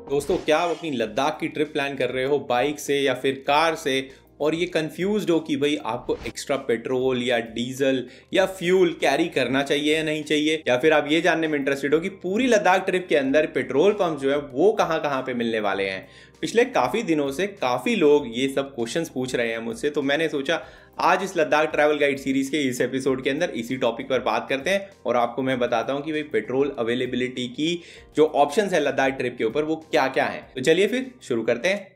दोस्तों, क्या आप अपनी लद्दाख की ट्रिप प्लान कर रहे हो बाइक से या फिर कार से और ये कंफ्यूज्ड हो कि भाई आपको एक्स्ट्रा पेट्रोल या डीजल या फ्यूल कैरी करना चाहिए या नहीं चाहिए, या फिर आप ये जानने में इंटरेस्टेड हो कि पूरी लद्दाख ट्रिप के अंदर पेट्रोल पंप जो है वो कहाँ कहाँ पे मिलने वाले हैं। पिछले काफ़ी दिनों से काफ़ी लोग ये सब क्वेश्चंस पूछ रहे हैं मुझसे, तो मैंने सोचा आज इस लद्दाख ट्रैवल गाइड सीरीज के इस एपिसोड के अंदर इसी टॉपिक पर बात करते हैं और आपको मैं बताता हूँ कि भाई पेट्रोल अवेलेबिलिटी की जो ऑप्शंस है लद्दाख ट्रिप के ऊपर वो क्या क्या है। तो चलिए फिर शुरू करते हैं।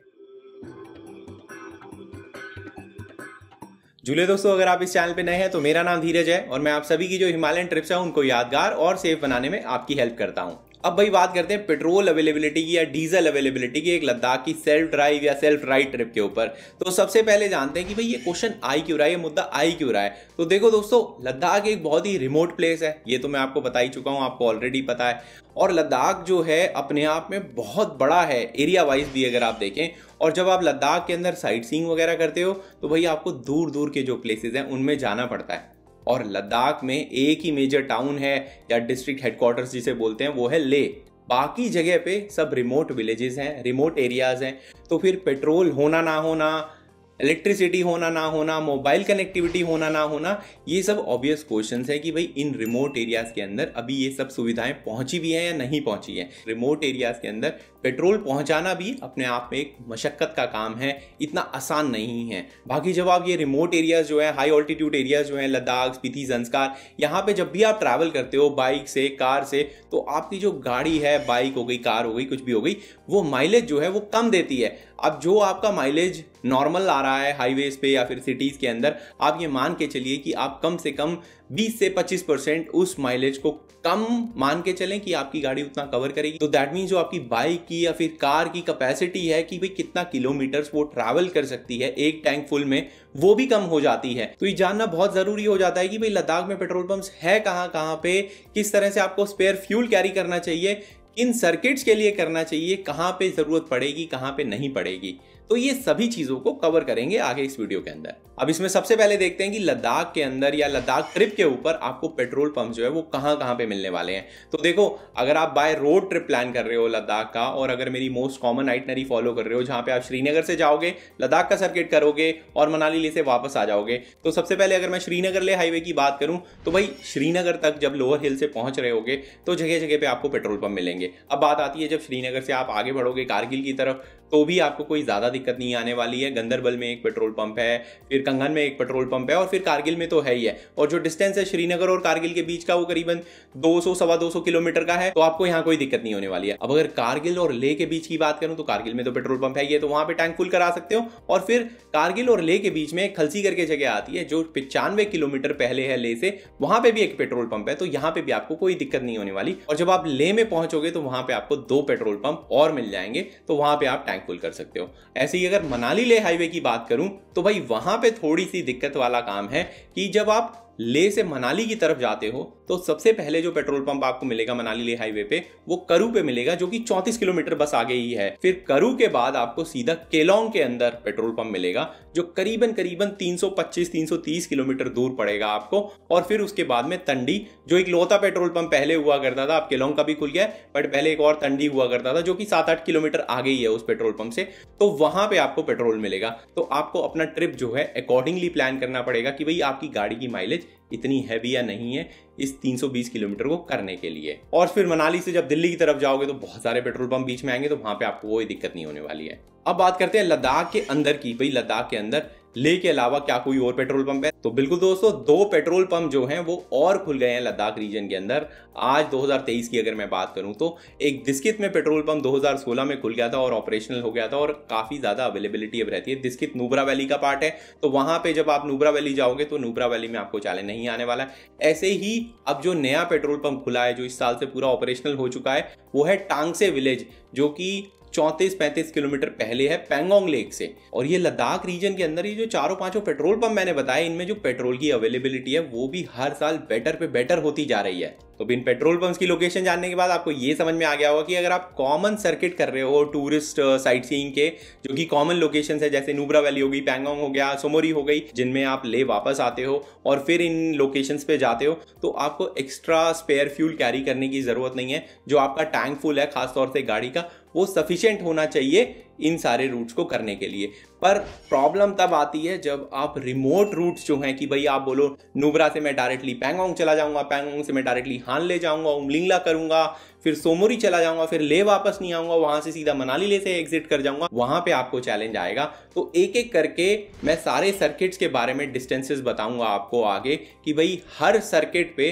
जुले दोस्तों, अगर आप इस चैनल पे नए हैं तो मेरा नाम धीरज है और मैं आप सभी की जो हिमालयन ट्रिप्स है उनको यादगार और सेफ बनाने में आपकी हेल्प करता हूं। अब भाई बात करते हैं पेट्रोल अवेलेबिलिटी की या डीजल अवेलेबिलिटी की एक लद्दाख की सेल्फ ड्राइव या सेल्फ राइड ट्रिप के ऊपर। तो सबसे पहले जानते हैं कि भाई ये क्वेश्चन आई क्यों रहा है, ये मुद्दा आई क्यों रहा है। तो देखो दोस्तों, लद्दाख एक बहुत ही रिमोट प्लेस है, ये तो मैं आपको बता ही चुका हूँ, आपको ऑलरेडी पता है। और लद्दाख जो है अपने आप में बहुत बड़ा है, एरिया वाइज भी अगर आप देखें। और जब आप लद्दाख के अंदर साइट सीइंग वगैरह करते हो तो भाई आपको दूर दूर के जो प्लेसेस हैं उनमें जाना पड़ता है। और लद्दाख में एक ही मेजर टाउन है या डिस्ट्रिक्ट हेडक्वार्टर्स जिसे बोलते हैं वो है ले। बाकी जगह पे सब रिमोट विलेजेस हैं, रिमोट एरियाज हैं। तो फिर पेट्रोल होना ना होना, इलेक्ट्रिसिटी होना ना होना, मोबाइल कनेक्टिविटी होना ना होना, ये सब ऑब्वियस क्वेश्चंस है कि भाई इन रिमोट एरियाज के अंदर अभी ये सब सुविधाएं पहुंची भी हैं या नहीं पहुंची हैं। रिमोट एरियाज के अंदर पेट्रोल पहुंचाना भी अपने आप में एक मशक्कत का काम है, इतना आसान नहीं है। बाकी जब आप ये रिमोट एरियाज जो है, हाई ऑल्टीट्यूड एरियाज जो है, लद्दाख, स्पीति, ज़ंस्कार, यहाँ पे जब भी आप ट्रैवल करते हो बाइक से, कार से, तो आपकी जो गाड़ी है, बाइक हो गई, कार हो गई, कुछ भी हो गई, वो माइलेज जो है वो कम देती है। अब जो आपका माइलेज नॉर्मल आ रहा है हाईवेज पे या फिर सिटीज के अंदर, आप ये मान के चलिए कि आप कम से कम 20 से 25% उस माइलेज को कम मान के चलें कि आपकी गाड़ी उतना कवर करेगी। तो दैट मीन्स जो आपकी बाइक की या फिर कार की कैपेसिटी है कि भाई कितना किलोमीटर्स वो ट्रैवल कर सकती है एक टैंक फुल में, वो भी कम हो जाती है। तो ये जानना बहुत जरूरी हो जाता है कि भाई लद्दाख में पेट्रोल पंप्स है कहाँ पे, किस तरह से आपको स्पेयर फ्यूल कैरी करना चाहिए, किन सर्किट्स के लिए करना चाहिए, कहाँ पे जरूरत पड़ेगी, कहाँ पे नहीं पड़ेगी। तो ये सभी चीजों को कवर करेंगे आगे इस वीडियो के अंदर। अब इसमें सबसे पहले देखते हैं कि लद्दाख के अंदर या लद्दाख ट्रिप के ऊपर आपको पेट्रोल पंप जो है वो कहाँ पे मिलने वाले हैं। तो देखो, अगर आप बाय रोड ट्रिप प्लान कर रहे हो लद्दाख का, और अगर मेरी मोस्ट कॉमन आइटनरी फॉलो कर रहे हो जहां पे आप श्रीनगर से जाओगे, लद्दाख का सर्किट करोगे और मनाली ले से वापस आ जाओगे, तो सबसे पहले अगर मैं श्रीनगर ले हाईवे की बात करूं तो भाई श्रीनगर तक जब लोअर हिल से पहुंच रहे होगे तो जगह जगह पे आपको पेट्रोल पंप मिलेंगे। अब बात आती है जब श्रीनगर से आप आगे बढ़ोगे कारगिल की तरफ, तो भी आपको कोई ज्यादा दिक्कत नहीं आने वाली है। गंदरबल में एक पेट्रोल पंप है, फिर कंगन में एक पेट्रोल पंप है, और फिर कारगिल में तो है ही है। और जो डिस्टेंस है श्रीनगर और कारगिल के बीच का वो करीबन 200-225 किलोमीटर का है, तो आपको यहाँ कोई दिक्कत नहीं होने वाली है। अब अगर कारगिल और लेह के बीच की बात करूं तो कारगिल में तो पेट्रोल पंप है ही है, तो वहां पे टैंक फुल करा सकते हो। और फिर कारगिल और लेह के बीच में खलसी करके जगह आती है जो 95 किलोमीटर पहले है लेह से, वहां पे भी एक पेट्रोल पंप है, तो यहाँ पे भी आपको कोई दिक्कत नहीं होने वाली। और जब आप लेह में पहुंचोगे तो वहां पे आपको 2 पेट्रोल पंप और मिल जाएंगे, तो वहां पे आप टैंक फुल कर सकते हो। ऐसे ही अगर मनाली ले हाईवे की बात करूं तो भाई वहां पे थोड़ी सी दिक्कत वाला काम है कि जब आप ले से मनाली की तरफ जाते हो तो सबसे पहले जो पेट्रोल पंप आपको मिलेगा मनाली ले हाईवे पे वो करू पे मिलेगा, जो कि 34 किलोमीटर बस आगे ही है। फिर करू के बाद आपको सीधा केलोंग के अंदर पेट्रोल पंप मिलेगा जो करीबन 325-330 किलोमीटर दूर पड़ेगा आपको। और फिर उसके बाद में तंडी, जो एक लोता पेट्रोल पंप पहले हुआ करता था, अब केलोंग का भी खुल गया है, बट पहले एक और तंडी हुआ करता था जो कि 7-8 किलोमीटर आगे ही है उस पेट्रोल पंप से, तो वहां पे आपको पेट्रोल मिलेगा। तो आपको अपना ट्रिप जो है अकॉर्डिंगली प्लान करना पड़ेगा कि भाई आपकी गाड़ी की माइलेज इतनी हैवी या नहीं है इस 320 किलोमीटर को करने के लिए। और फिर मनाली से जब दिल्ली की तरफ जाओगे तो बहुत सारे पेट्रोल पंप बीच में आएंगे, तो वहां पे आपको कोई दिक्कत नहीं होने वाली है। अब बात करते हैं लद्दाख के अंदर की। भाई लद्दाख के अंदर लेह के अलावा क्या कोई और पेट्रोल पंप है? तो बिल्कुल दोस्तों, 2 पेट्रोल पंप जो हैं वो और खुल गए हैं लद्दाख रीजन के अंदर। आज 2023 की अगर मैं बात करूं तो एक दिस्कित में पेट्रोल पंप 2016 में खुल गया था और ऑपरेशनल हो गया था, और काफी ज्यादा अवेलेबिलिटी अब रहती है। दिस्कित नुब्रा वैली का पार्ट है, तो वहां पे जब आप नुब्रा वैली जाओगे तो नुब्रा वैली में आपको चाले नहीं आने वाला है। ऐसे ही अब जो नया पेट्रोल पंप खुला है जो इस साल से पूरा ऑपरेशनल हो चुका है वो है टांगसे विलेज, जो कि 34-35 किलोमीटर पहले है पैंगोंग लेक से। और ये लद्दाख रीजन के अंदर ये जो 4-5 पेट्रोल पंप मैंने बताया, इनमें जो पेट्रोल की अवेलेबिलिटी है वो भी हर साल बेटर पे बेटर होती जा रही है। तो इन पेट्रोल पंप्स की लोकेशन जानने के बाद आपको ये समझ में आ गया होगा कि अगर आप कॉमन सर्किट कर रहे हो टूरिस्ट साइट सीइंग के, जो कि कॉमन लोकेशंस है, जैसे नुब्रा वैली हो गई, पैंगोंग हो गया, सोमोरी हो गई, जिनमें आप ले वापस आते हो और फिर इन लोकेशंस पे जाते हो, तो आपको एक्स्ट्रा स्पेयर फ्यूल कैरी करने की ज़रूरत नहीं है। जो आपका टैंक फुल है खासतौर से गाड़ी का, वो सफिशिएंट होना चाहिए इन सारे रूट्स को करने के लिए। पर प्रॉब्लम तब आती है जब आप रिमोट रूट्स जो हैं कि भाई आप बोलो नुब्रा से मैं डायरेक्टली पैंगोंग चला जाऊंगा, पैंगोंग से मैं डायरेक्टली हानले जाऊंगा, उमलिंगला करूंगा, फिर सोमोरी चला जाऊंगा, फिर ले वापस नहीं आऊंगा, वहां से सीधा मनाली ले से एग्जिट कर जाऊंगा, वहां पे आपको चैलेंज आएगा। तो एक एक करके मैं सारे सर्किट्स के बारे में डिस्टेंसेस बताऊंगा आपको आगे कि भाई हर सर्किट पे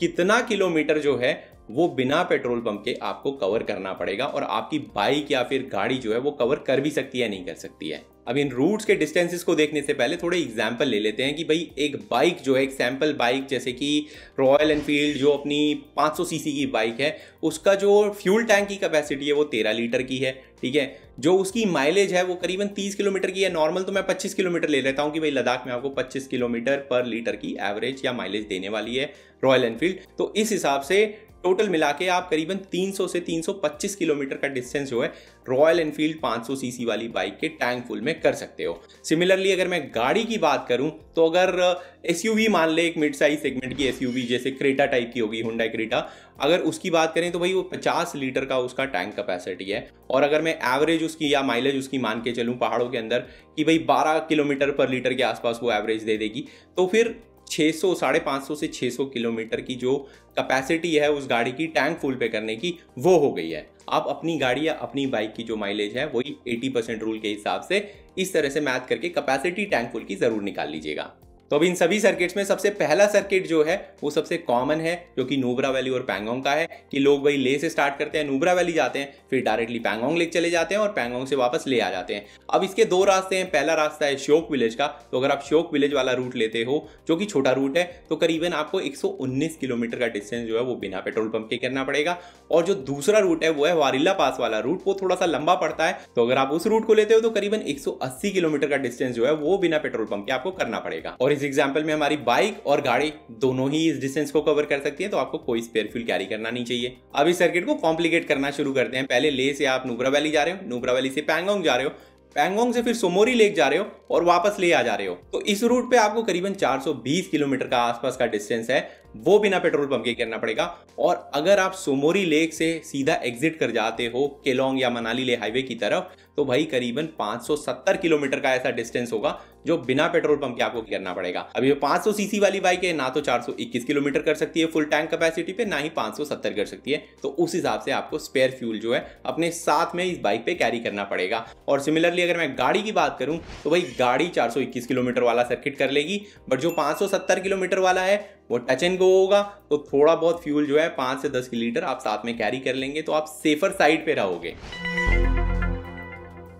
कितना किलोमीटर जो है वो बिना पेट्रोल पंप के आपको कवर करना पड़ेगा, और आपकी बाइक या फिर गाड़ी जो है वो कवर कर भी सकती है, नहीं कर सकती है। अब इन रूट्स के डिस्टेंसेस को देखने से पहले थोड़े एग्जाम्पल ले लेते हैं कि भाई एक बाइक जो है, एक सैम्पल बाइक जैसे कि रॉयल एनफील्ड जो अपनी 500 सीसी की बाइक है, उसका जो फ्यूल टैंक की कैपेसिटी है वो 13 लीटर की है, ठीक है। जो उसकी माइलेज है वो करीबन 30 किलोमीटर की है। नॉर्मल तो मैं 25 किलोमीटर ले लेता हूँ कि भाई लद्दाख में आपको 25 किलोमीटर पर लीटर की एवरेज या माइलेज देने वाली है रॉयल एनफील्ड। तो इस हिसाब से टोटल मिला के आप करीबन 300 से 325 किलोमीटर का डिस्टेंस जो है रॉयल एनफील्ड 500 सीसी वाली बाइक के टैंक फुल में कर सकते हो। सिमिलरली अगर मैं गाड़ी की बात करूं तो अगर एसयूवी मान ले, एक मिड साइज सेगमेंट की एसयूवी जैसे क्रेटा टाइप की होगी, हुंडई क्रेटा, अगर उसकी बात करें तो भाई वो 50 लीटर का उसका टैंक कैपेसिटी है। और अगर मैं एवरेज उसकी या माइलेज उसकी मान के चलूँ पहाड़ों के अंदर कि भाई 12 किलोमीटर पर लीटर के आसपास वो एवरेज दे देगी, तो फिर 550 से 600 किलोमीटर की जो कैपेसिटी है उस गाड़ी की टैंक फुल पे करने की, वो हो गई है। आप अपनी गाड़ी या अपनी बाइक की जो माइलेज है वही 80% रूल के हिसाब से इस तरह से मैथ करके कैपेसिटी टैंक फुल की जरूर निकाल लीजिएगा। तो अब इन सभी सर्किट्स में सबसे पहला सर्किट जो है वो सबसे कॉमन है, जो कि नुब्रा वैली और पैंगोंग का है, कि लोग भाई ले से स्टार्ट करते हैं, नुब्रा वैली जाते हैं, फिर डायरेक्टली पैंगोंग लेक चले जाते हैं और पैंगोंग से वापस ले आ जाते हैं। अब इसके दो रास्ते हैं। पहला रास्ता है श्योक विलेज का। तो अगर आप श्योक विलेज वाला रूट लेते हो, जो कि छोटा रूट है, तो करीबन आपको 119 किलोमीटर का डिस्टेंस जो है वो बिना पेट्रोल पंप के करना पड़ेगा। और जो दूसरा रूट है वो है वारिल्ला पास वाला रूट, वो थोड़ा सा लंबा पड़ता है। तो अगर आप उस रूट को लेते हो तो करीबन 180 किलोमीटर का डिस्टेंस जो है वो बिना पेट्रोल पंप के आपको करना पड़ेगा। और इस एग्जाम्पल में हमारी बाइक और गाड़ी दोनों ही इस डिस्टेंस को कवर कर सकती है, तो आपको कोई स्पेयर फ्यूल कैरी करना नहीं चाहिए। अब इस सर्किट को कॉम्प्लिकेट करना शुरू करते हैं। पहले ले से आप नुब्रा वैली जा रहे हो, नुब्रा वैली से पैंगोंग जा रहे हो, पैंगोंग से फिर सोमोरी लेक जा रहे हो और वापस ले आ जा रहे हो। तो इस रूट पे आपको करीबन 420 किलोमीटर का आसपास का डिस्टेंस है, वो बिना पेट्रोल पंप के करना पड़ेगा। और अगर आप सोमोरी लेक से सीधा एग्जिट कर जाते हो केलोंग या मनाली ले हाईवे की तरफ, तो भाई करीबन 570 किलोमीटर का ऐसा डिस्टेंस होगा जो बिना पेट्रोल पंप के आपको करना पड़ेगा। अभी 500 सीसी वाली बाइक है, ना तो 421 किलोमीटर कर सकती है फुल टैंक कैपेसिटी पे, ना ही 570 कर सकती है। तो उस हिसाब से आपको स्पेयर फ्यूल जो है अपने साथ में इस बाइक पे कैरी करना पड़ेगा। और सिमिलरली अगर मैं गाड़ी की बात करूं तो भाई गाड़ी 421 किलोमीटर वाला सर्किट कर लेगी, बट जो 570 किलोमीटर वाला है वो टच एंड गो होगा। तो थोड़ा बहुत फ्यूल जो है 5 से 10 लीटर आप साथ में कैरी कर लेंगे, तो आप सेफर साइड पे रहोगे।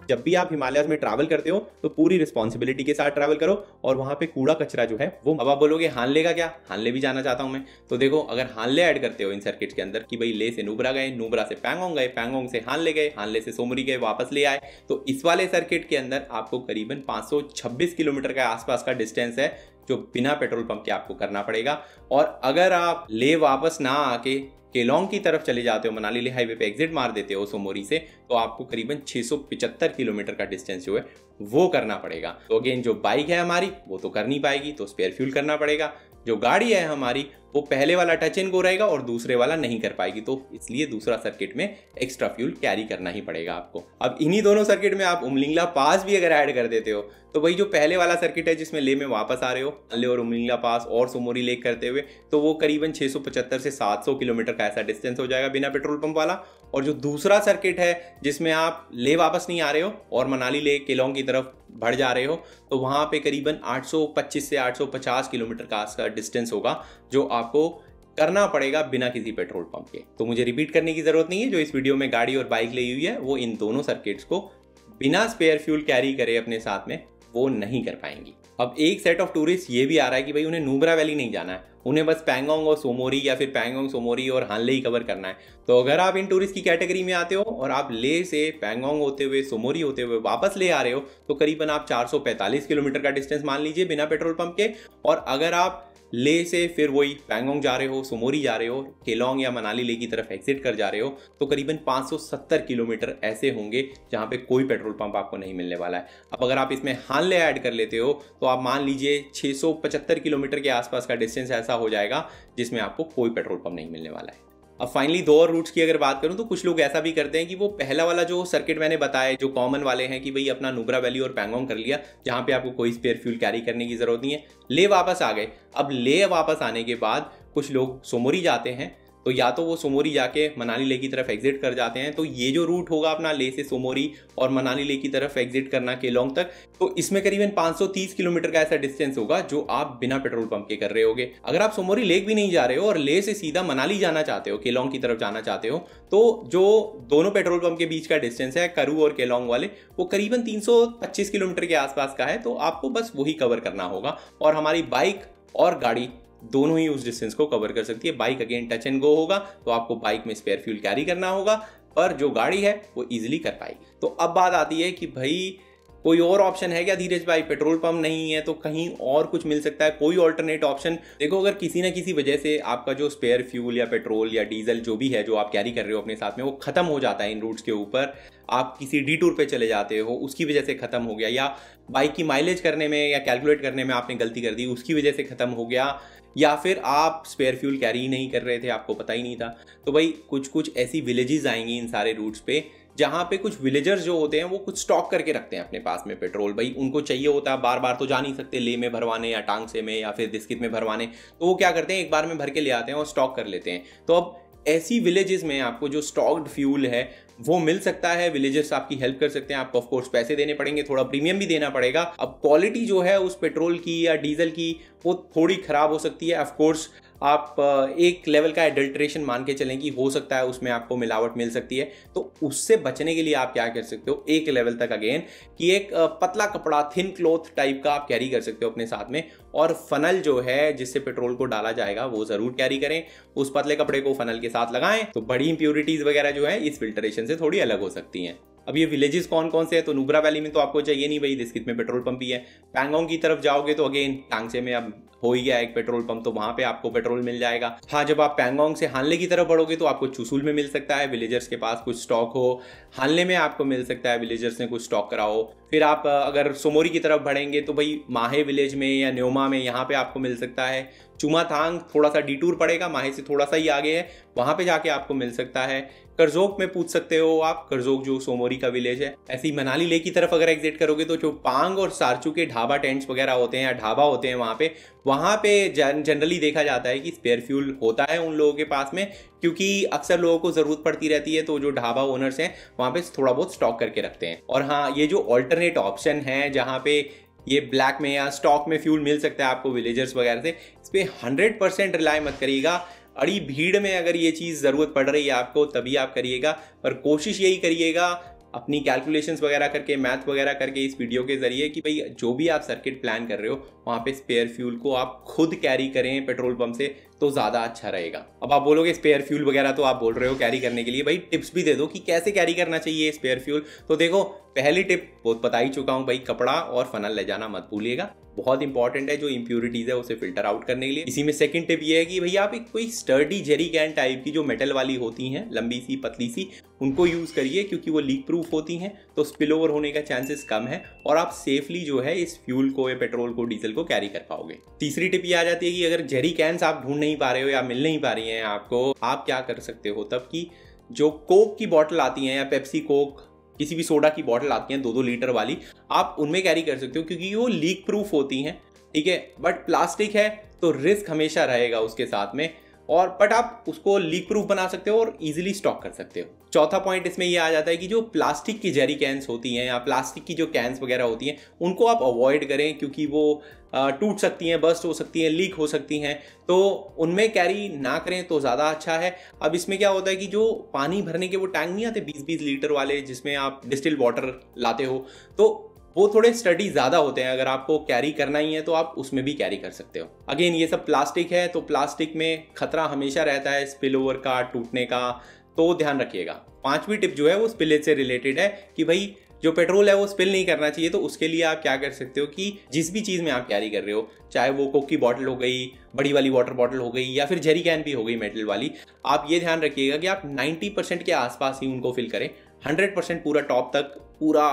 जब भी आप हिमालयस में ट्रैवल करते हो तो पूरी रिस्पॉन्सिबिलिटी के साथ ट्रैवल करो, और वहां पे कूड़ा कचरा जो है वो, अब आप बोलोगे हानले का क्या, हानले भी जाना चाहता हूं मैं। तो देखो, अगर हानले ऐड करते हो इन सर्किट्स के अंदर कि भाई ले से नुब्रा गए, नुब्रा से पैंगोंग गए, पैंगोंग से हानले गए, हानले से सोमोरी गए, वापस ले आए, तो इस वाले सर्किट के अंदर आपको करीबन 526 किलोमीटर के आसपास का डिस्टेंस है जो बिना पेट्रोल पंप के आपको करना पड़ेगा। और अगर आप ले वापस ना आके केलोंग की तरफ चले जाते हो, मनाली ले हाईवे पे एग्जिट मार देते हो सोमोरी से, तो आपको करीबन 675 किलोमीटर का डिस्टेंस जो है वो करना पड़ेगा। तो अगेन जो बाइक है हमारी वो तो कर नहीं पाएगी, तो स्पेयर फ्यूल करना पड़ेगा। जो गाड़ी है हमारी वो पहले वाला टच एंड गो रहेगा और दूसरे वाला नहीं कर पाएगी, तो इसलिए दूसरा सर्किट में एक्स्ट्रा फ्यूल कैरी करना ही पड़ेगा आपको। अब इन्हीं दोनों सर्किट में आप उमलिंगला पास भी अगर ऐड कर देते हो, तो भाई जो पहले वाला सर्किट है जिसमें ले में वापस आ रहे हो, ले और उमलिंगला पास और सोमोरी लेक करते हुए, तो वो करीबन 675 से 700 किलोमीटर का ऐसा डिस्टेंस हो जाएगा बिना पेट्रोल पंप वाला। और जो दूसरा सर्किट है जिसमें आप ले वापस नहीं आ रहे हो और मनाली ले केलोंग की तरफ बढ़ जा रहे हो, तो वहां पे करीबन 825 से 850 किलोमीटर का डिस्टेंस होगा जो आपको करना पड़ेगा बिना किसी पेट्रोल पंप के। तो मुझे रिपीट करने की जरूरत नहीं है, जो इस वीडियो में गाड़ी और बाइक ली हुई है वो इन दोनों सर्किट्स को बिना स्पेयर फ्यूल कैरी करे अपने साथ में वो नहीं कर पाएंगी। अब एक सेट ऑफ टूरिस्ट ये भी आ रहा है कि भाई उन्हें नुब्रा वैली नहीं जाना है, उन्हें बस पैंगोंग और सोमोरी या फिर पैंगोंग, सोमोरी और हानले ही कवर करना है। तो अगर आप इन टूरिस्ट की कैटेगरी में आते हो और आप ले से पैंगोंग होते हुए, सोमोरी होते हुए वापस ले आ रहे हो, तो करीबन आप 445 किलोमीटर का डिस्टेंस मान लीजिए बिना पेट्रोल पंप के। और अगर आप ले से फिर वही पैंगोंग जा रहे हो, सोमोरी जा रहे हो, केलोंग या मनाली ले की तरफ एग्जिट कर जा रहे हो, तो करीबन 570 किलोमीटर ऐसे होंगे जहां पे कोई पेट्रोल पंप आपको नहीं मिलने वाला है। अब अगर आप इसमें हानले ऐड कर लेते हो तो आप मान लीजिए 675 किलोमीटर के आसपास का डिस्टेंस ऐसा हो जाएगा जिसमें आपको कोई पेट्रोल पंप नहीं मिलने वाला है। अब फाइनली 2 और रूट्स की अगर बात करूं तो कुछ लोग ऐसा भी करते हैं कि वो पहला वाला जो सर्किट मैंने बताया, जो कॉमन वाले हैं कि भाई अपना नुब्रा वैली और पैंगोंग कर लिया, जहां पे आपको कोई स्पेयर फ्यूल कैरी करने की जरूरत नहीं है, ले वापस आ गए। अब ले वापस आने के बाद कुछ लोग सोमोरी जाते हैं, तो या तो वो सोमोरी जाके मनाली ले की तरफ एग्जिट कर जाते हैं। तो ये जो रूट होगा अपना ले से सोमोरी और मनाली ले की तरफ एग्जिट करना केलोंग तक, तो इसमें करीबन 530 किलोमीटर का ऐसा डिस्टेंस होगा जो आप बिना पेट्रोल पंप के कर रहे होगे। अगर आप सोमोरी लेक भी नहीं जा रहे हो और ले से सीधा मनाली जाना चाहते हो, केलोंग की तरफ जाना चाहते हो, तो जो दोनों पेट्रोल पंप के बीच का डिस्टेंस है करू और केलोंग वाले, वो करीबन 325 किलोमीटर के आसपास का है। तो आपको बस वही कवर करना होगा और हमारी बाइक और गाड़ी दोनों ही उस डिस्टेंस को कवर कर सकती है। Bike again touch and go होगा, तो आपको बाइक में स्पेयर फ्यूल कैरी करना होगा, पर जो गाड़ी है वो इजीली कर पाएगी। तो अब बात आती है कि भाई कोई और ऑप्शन है क्या धीरज भाई? पेट्रोल पंप नहीं है तो कहीं और कुछ मिल सकता है, कोई ऑल्टरनेट ऑप्शन? देखो, अगर किसी ना किसी वजह से आपका जो स्पेयर फ्यूल या पेट्रोल या डीजल जो भी है जो आप कैरी कर रहे हो अपने साथ में, वो खत्म हो जाता है इन रूट्स के ऊपर, आप किसी डिटूर पे चले जाते हो, उसकी वजह से खत्म हो गया, या बाइक की माइलेज करने में या कैलकुलेट करने में आपने गलती कर दी, उसकी वजह से खत्म हो गया, या फिर आप स्पेयर फ्यूल कैरी ही नहीं कर रहे थे, आपको पता ही नहीं था, तो भाई कुछ ऐसी विलेजेस आएंगी इन सारे रूट्स पे जहाँ पे कुछ विलेजर्स जो होते हैं वो कुछ स्टॉक करके रखते हैं अपने पास में पेट्रोल। भाई उनको चाहिए होता है, बार बार तो जा नहीं सकते ले में भरवाने या टांगसे में या फिर दिस्कित में भरवाने, तो वो क्या करते हैं, एक बार में भर के ले आते हैं और स्टॉक कर लेते हैं। तो अब ऐसी विलेजेस में आपको जो स्टॉक्ड फ्यूल है वो मिल सकता है, विलेजर्स आपकी हेल्प कर सकते हैं। आपको ऑफ कोर्स पैसे देने पड़ेंगे, थोड़ा प्रीमियम भी देना पड़ेगा। अब क्वालिटी जो है उस पेट्रोल की या डीजल की वो थोड़ी खराब हो सकती है। ऑफ कोर्स आप एक लेवल का एडल्ट्रेशन मान के चलें कि हो सकता है उसमें आपको मिलावट मिल सकती है, तो उससे बचने के लिए आप क्या कर सकते हो, एक लेवल तक अगेन कि एक पतला कपड़ा, थिन क्लॉथ टाइप का आप कैरी कर सकते हो अपने साथ में, और फनल जो है जिससे पेट्रोल को डाला जाएगा वो जरूर कैरी करें। उस पतले कपड़े को फनल के साथ लगाएं तो बड़ी इंप्योरिटीज वगैरह जो है इस फिल्ट्रेशन से थोड़ी अलग हो सकती हैं। अब ये विलेजेस कौन कौन से हैं, तो नुब्रा वैली में तो आपको चाहिए नहीं भाई, दिस्कित में पेट्रोल पंप ही है। पैंगोंग की तरफ जाओगे तो अगेन टांगसे में अब हो ही गया एक पेट्रोल पंप, तो वहां पे आपको पेट्रोल मिल जाएगा। हाँ, जब आप पैंगोंग से हानले की तरफ बढ़ोगे तो आपको चुसूल में मिल सकता है, विलेजर्स के पास कुछ स्टॉक हो। हानले में आपको मिल सकता है, विलेजर्स ने कुछ स्टॉक करा हो। फिर आप अगर सोमोरी की तरफ बढ़ेंगे तो भाई माहे विलेज में या न्योमा में यहाँ पे आपको मिल सकता है। चुमाथांग थोड़ा सा डिटूर पड़ेगा, माहे से थोड़ा सा ही आगे है, वहां पे जाके आपको मिल सकता है। करजोक में पूछ सकते हो आप, करजोक जो सोमोरी का विलेज है। ऐसी मनाली लेक की तरफ अगर एग्जिट करोगे तो जो पांग और सारचू के ढाबा टेंट्स वगैरह होते हैं या ढाबा होते हैं वहां पे जनरली देखा जाता है कि स्पेयर फ्यूल होता है उन लोगों के पास में, क्योंकि अक्सर लोगों को जरूरत पड़ती रहती है, तो जो ढाबा ओनर्स हैं वहां पे थोड़ा बहुत स्टॉक करके रखते हैं। और हाँ, ये जो ऑल्टरनेट ऑप्शन है जहाँ पे ये ब्लैक में या स्टॉक में फ्यूल मिल सकता है आपको विलेजर्स वगैरह से, इस पर 100% रिलाई मत करिएगा। अड़ी भीड़ में अगर ये चीज़ ज़रूरत पड़ रही है आपको तभी आप करिएगा, पर कोशिश यही करिएगा अपनी कैलकुलेशंस वगैरह करके, मैथ वगैरह करके इस वीडियो के जरिए कि भाई जो भी आप सर्किट प्लान कर रहे हो वहाँ पे स्पेयर फ्यूल को आप खुद कैरी करें पेट्रोल पंप से, तो ज़्यादा अच्छा रहेगा। अब आप बोलोगे स्पेयर फ्यूल वगैरह तो आप बोल रहे हो कैरी करने के लिए, भाई टिप्स भी दे दो कि कैसे कैरी करना चाहिए स्पेयर फ्यूल। तो देखो, पहली टिप बहुत बता ही चुका हूँ भाई, कपड़ा और फनल ले जाना मत भूलिएगा, बहुत इंपॉर्टेंट है जो इंप्योरिटीज है उसे फिल्टर आउट करने के लिए। इसी में सेकंड टिप ये है कि भैया आप एक कोई स्टर्डी जेरी कैन टाइप की जो मेटल वाली होती हैं, लंबी सी पतली सी, उनको यूज करिए, क्योंकि वो लीक प्रूफ होती हैं, तो स्पिल ओवर होने का चांसेस कम है और आप सेफली जो है इस फ्यूल को या पेट्रोल को, डीजल को कैरी कर पाओगे। तीसरी टिप ये आ जाती है कि अगर जेरी कैंस आप ढूंढ नहीं पा रहे हो या मिल नहीं पा रही हैं आपको, आप क्या कर सकते हो तब कि जो कोक की बॉटल आती है या पेप्सी कोक, किसी भी सोडा की बॉटल आती हैं 2-2 लीटर वाली, आप उनमें कैरी कर सकते हो, क्योंकि वो लीक प्रूफ होती हैं, ठीक है। बट प्लास्टिक है तो रिस्क हमेशा रहेगा उसके साथ में, और बट आप उसको लीक प्रूफ बना सकते हो और इजीली स्टॉक कर सकते हो। चौथा पॉइंट इसमें ये आ जाता है कि जो प्लास्टिक की जेरी कैंस होती हैं या प्लास्टिक की जो कैंस वगैरह होती हैं उनको आप अवॉइड करें, क्योंकि वो टूट सकती हैं, बस्ट हो सकती हैं, लीक हो सकती हैं, तो उनमें कैरी ना करें तो ज़्यादा अच्छा है। अब इसमें क्या होता है कि जो पानी भरने के वो टैंक नहीं आते 20-20 लीटर वाले जिसमें आप डिस्टिल वाटर लाते हो, तो वो थोड़े स्टडी ज़्यादा होते हैं। अगर आपको कैरी करना ही है तो आप उसमें भी कैरी कर सकते हो। अगेन ये सब प्लास्टिक है, तो प्लास्टिक में खतरा हमेशा रहता है स्पिल ओवर का, टूटने का, तो ध्यान रखिएगा। पांचवी टिप जो है वो स्पिलेज से रिलेटेड है कि भाई जो पेट्रोल है वो स्पिल नहीं करना चाहिए। तो उसके लिए आप क्या कर सकते हो कि जिस भी चीज़ में आप कैरी कर रहे हो, चाहे वो कोक की बॉटल हो गई, बड़ी वाली वाटर बॉटल हो गई, या फिर जेरी कैन भी हो गई मेटल वाली, आप ये ध्यान रखिएगा कि आप 90% के आसपास ही उनको फिल करें। 100% पूरा टॉप तक, पूरा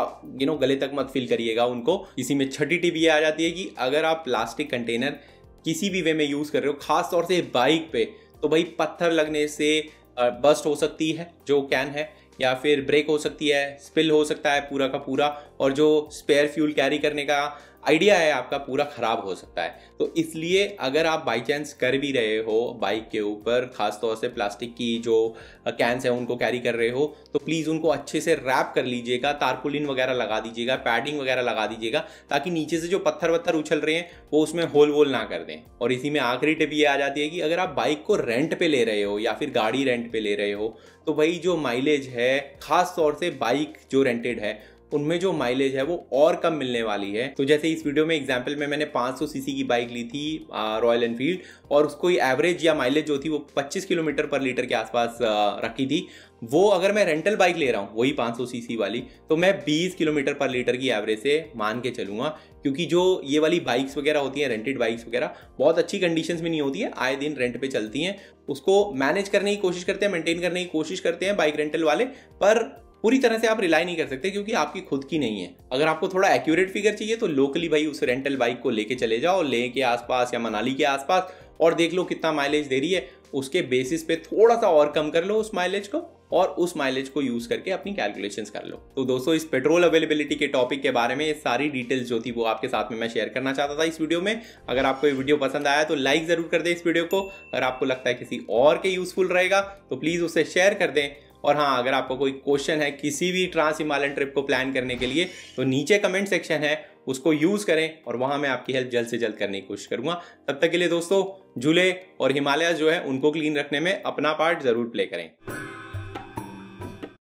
गले तक मत फिल करिएगा उनको। इसी में छठी टिप ये आ जाती है कि अगर आप प्लास्टिक कंटेनर किसी भी वे में यूज़ कर रहे हो, खास तौर से बाइक पे, तो भाई पत्थर लगने से बस्ट हो सकती है जो कैन है, या फिर ब्रेक हो सकती है, स्पिल हो सकता है पूरा का पूरा, और जो स्पेयर फ्यूल कैरी करने का आइडिया है आपका पूरा खराब हो सकता है। तो इसलिए अगर आप बाई चांस कर भी रहे हो बाइक के ऊपर, खास तौर से प्लास्टिक की जो कैंस है उनको कैरी कर रहे हो, तो प्लीज़ उनको अच्छे से रैप कर लीजिएगा, तारपुलिन वगैरह लगा दीजिएगा, पैडिंग वगैरह लगा दीजिएगा, ताकि नीचे से जो पत्थर वत्थर उछल रहे हैं वो उसमें होल वोल ना कर दें। और इसी में आखिरी टिप ये आ जाती है कि अगर आप बाइक को रेंट पे ले रहे हो या फिर गाड़ी रेंट पे ले रहे हो, तो भाई जो माइलेज है, खास तौर से बाइक जो रेंटेड है उनमें जो माइलेज है वो और कम मिलने वाली है। तो जैसे इस वीडियो में एग्जांपल में मैंने 500 सीसी की बाइक ली थी रॉयल एनफील्ड, और उसको एवरेज या माइलेज जो थी वो 25 किलोमीटर पर लीटर के आसपास रखी थी। वो अगर मैं रेंटल बाइक ले रहा हूँ वही 500 सीसी वाली, तो मैं 20 किलोमीटर पर लीटर की एवरेज से मान के चलूँगा, क्योंकि जो ये वाली बाइक्स वगैरह होती हैं, रेंटेड बाइक्स वगैरह, बहुत अच्छी कंडीशंस में नहीं होती है, आए दिन रेंट पे चलती हैं। उसको मैनेज करने की कोशिश करते हैं, मेंटेन करने की कोशिश करते हैं बाइक रेंटल वाले, पर पूरी तरह से आप रिलाई नहीं कर सकते क्योंकि आपकी खुद की नहीं है। अगर आपको थोड़ा एक्यूरेट फिगर चाहिए तो लोकली भाई उस रेंटल बाइक को लेके चले जाओ, लेह के आसपास या मनाली के आसपास, और देख लो कितना माइलेज दे रही है। उसके बेसिस पे थोड़ा सा और कम कर लो उस माइलेज को, और उस माइलेज को यूज करके अपनी कैलकुलेशंस कर लो। तो दोस्तों, इस पेट्रोल अवेलेबिलिटी के टॉपिक के बारे में ये सारी डिटेल्स जो थी वो आपके साथ में मैं शेयर करना चाहता था इस वीडियो में। अगर आपको ये वीडियो पसंद आया तो लाइक जरूर कर दें इस वीडियो को। अगर आपको लगता है किसी और के यूजफुल रहेगा तो प्लीज उसे शेयर कर दें। और हाँ, अगर आपको कोई क्वेश्चन है किसी भी ट्रांस हिमालयन ट्रिप को प्लान करने के लिए, तो नीचे कमेंट सेक्शन है, उसको यूज करें और वहां मैं आपकी हेल्प जल्द से जल्द करने की कोशिश करूंगा। तब तक के लिए दोस्तों, झूले और हिमालय जो है उनको क्लीन रखने में अपना पार्ट जरूर प्ले करें।